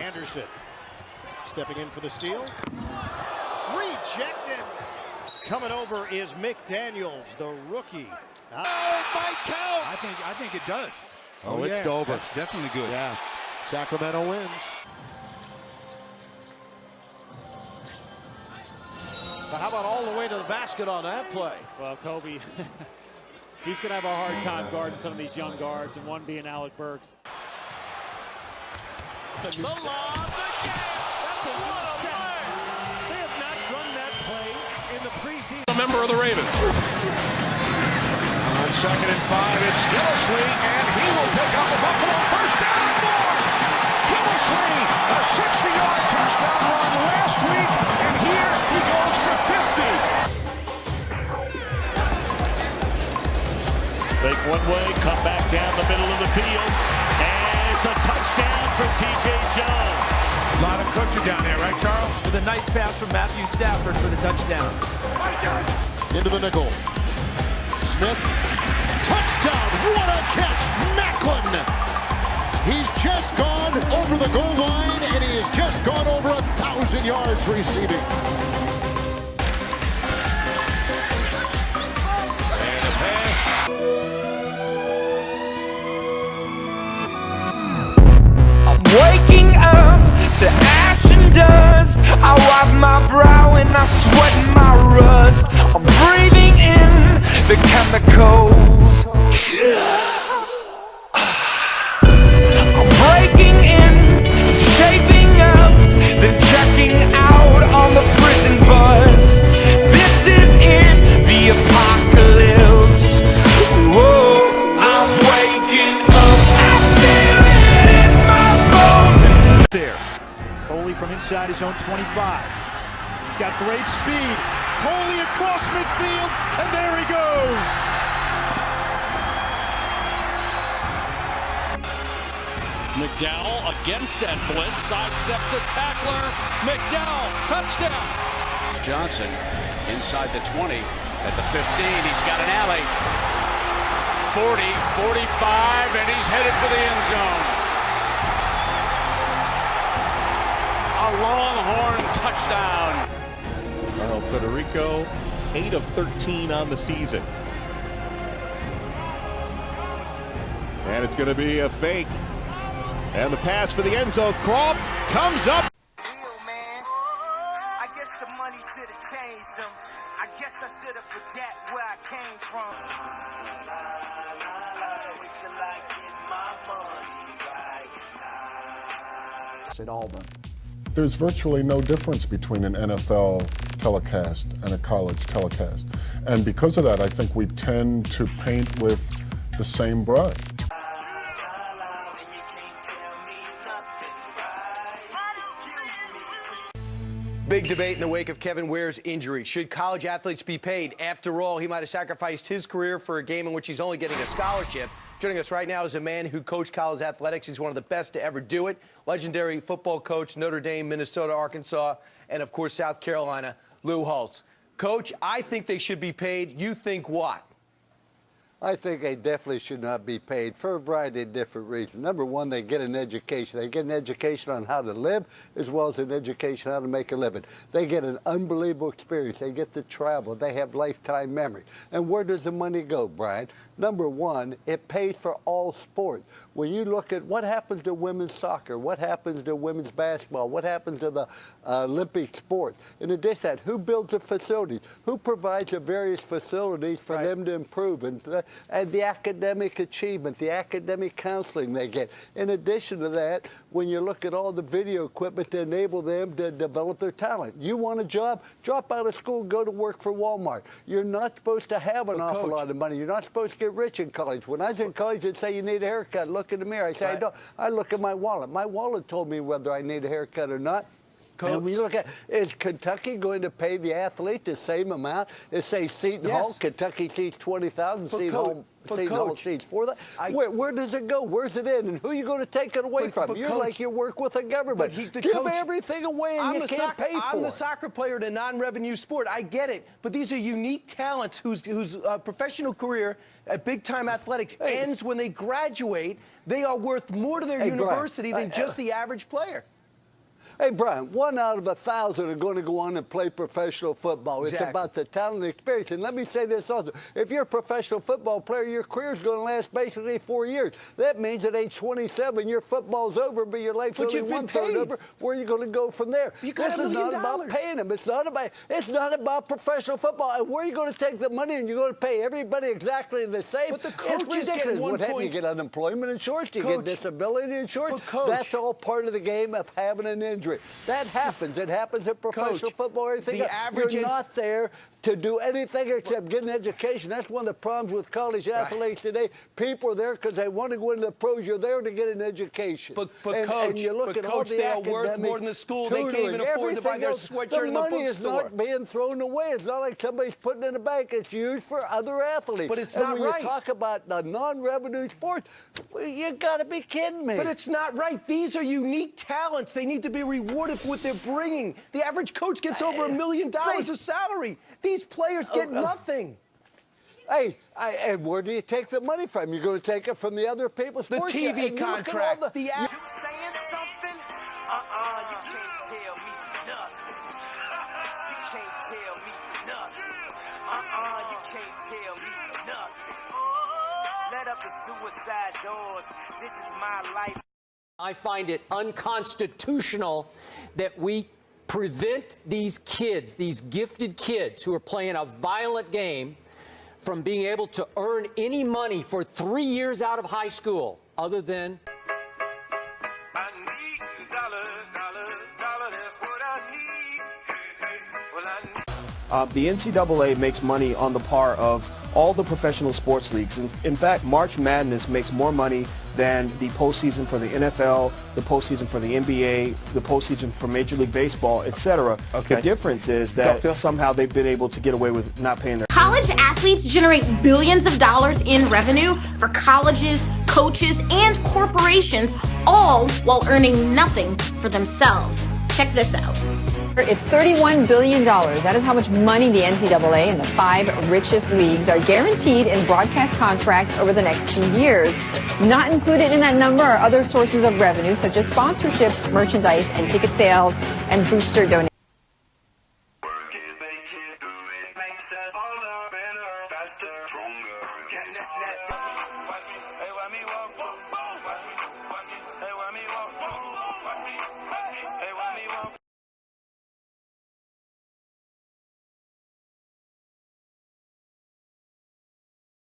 Anderson stepping in for the steal. Rejected. Coming over is McDaniels, the rookie. Oh, my count! I think it does. Oh, it's Dover. That's definitely good. Yeah. Sacramento wins. But how about all the way to the basket on that play? Well, Kobe, he's going to have a hard time guarding some of these young guards, and one being Alec Burks. The lob again! That's a what a play! They have not run that play in the preseason. A member of the Ravens. On 2nd and 5, it's Gillislee, and he will pick up a Buffalo first down and more. Gillislee, a 60-yard touchdown run last week, and here he goes for 50. Fake one way, come back down the middle of the field, and it's a touchdown for T.J. Jones. A lot of cushion down there, right, Charles? With a nice pass from Matthew Stafford for the touchdown. Into the nickel. Smith. Touchdown. What a catch. Macklin. He's just gone over the goal line, and he has just gone over 1,000 yards receiving. And a pass. I'm waking up to ash and dust. I wipe my brow and I sweat my rust. I'm breathing in the chemicals. I'm breaking in, shaping up, then checking out on the prison bus. This is it, the apocalypse. Whoa, I'm waking up. I feel it in my bones. There. Coley from inside his own 25. He's got great speed. Coley across midfield, and there he goes. McDowell against that blitz, sidesteps a tackler. McDowell, touchdown. Johnson inside the 20 at the 15. He's got an alley. 40, 45, and he's headed for the end zone. A Longhorn touchdown. Carl Federico, 8 of 13 on the season. And it's going to be a fake. And the pass for the end zone. Croft comes up. I guess the money should have changed them. I guess I should have forget where I came from. Wait till I get my money right. At Auburn. There's virtually no difference between an NFL telecast and a college telecast. And because of that, I think we tend to paint with the same brush. Big debate in the wake of Kevin Ware's injury. Should college athletes be paid? After all, he might have sacrificed his career for a game in which he's only getting a scholarship. Joining us right now is a man who coached college athletics. He's one of the best to ever do it. Legendary football coach, Notre Dame, Minnesota, Arkansas, and of course, South Carolina, Lou Holtz. Coach, I think they should be paid. You think what? I think they definitely should not be paid for a variety of different reasons. Number one, they get an education. They get an education on how to live as well as an education on how to make a living. They get an unbelievable experience. They get to travel. They have lifetime memory. And where does the money go, Brian? Number one, it pays for all sports. When you look at what happens to women's soccer, what happens to women's basketball, what happens to the Olympic sports, in addition to that, who builds the facilities? Who provides the various facilities for them to improve? And the academic achievement, the academic counseling they get. In addition to that, when you look at all the video equipment to enable them to develop their talent. You want a job? Drop out of school, go to work for Walmart. You're not supposed to have an awful lot of money. You're not supposed to get rich in college. When I was in college, they'd say you need a haircut. Look in the mirror. I say, I don't. I look at my wallet. My wallet told me whether I need a haircut or not. Coach. And we look at, is Kentucky going to pay the athlete the same amount as, say, Seton Hall? Kentucky seats 20,000, Seton Hall seats 4,000. Where does it go? Where's it in? And who are you going to take it away from? You're like you work with the government. Give everything away and you can't pay for it. I'm the soccer player in a non-revenue sport. I get it. But these are unique talents whose professional career at big-time athletics ends when they graduate. They are worth more to their university than just the average player. Hey, Brian, 1 out of 1,000 are going to go on and play professional football. Exactly. It's about the talent and experience. And let me say this also. If you're a professional football player, your career is going to last basically 4 years. That means at age 27, your football's over, but your life's only one-third over. Where are you going to go from there? You got this is not about paying them. It's not about professional football. And where are you going to take the money and you're going to pay everybody exactly the same? But the coaches get ridiculous. one What happens? point. You get unemployment insurance, you get disability insurance. But Coach, that's all part of the game of having an injury. That happens. It happens in professional football or anything else. You're not there to do anything except get an education. That's one of the problems with college athletes today. People are there because they want to go into the pros. You're there to get an education. But and, Coach, and you look at all the they are worth academic more than the school. They can't even afford to buy their sweatshirt in the bookstore. The money is not being thrown away. It's not like somebody's putting it in the bank. It's used for other athletes. But it's and not when right. you talk about the non-revenue sports, well, you got to be kidding me. But it's not right. These are unique talents. They need to be rewarded for what they're bringing. The average coach gets over $1 million of salary. These players get nothing. Hey, and where do you take the money from? You're going to take it from the other people's The TV contract. You saying something? You can't tell me nothing. You can't tell me nothing. You can't tell me nothing. Let up the suicide doors. This is my life. I find it unconstitutional that we prevent these kids, these gifted kids who are playing a violent game, from being able to earn any money for 3 years out of high school, other than I need dollar, that's what I need. Well, I need. The NCAA makes money on the par of all the professional sports leagues. In fact, March Madness makes more money than the postseason for the NFL, the postseason for the NBA, the postseason for Major League Baseball, etc. The difference is that somehow they've been able to get away with not paying their... College athletes generate billions of dollars in revenue for colleges, coaches, and corporations, all while earning nothing for themselves. Check this out. It's $31 billion. That is how much money the NCAA and the 5 richest leagues are guaranteed in broadcast contracts over the next 2 years. Not included in that number are other sources of revenue, such as sponsorships, merchandise, and ticket sales, and booster donations.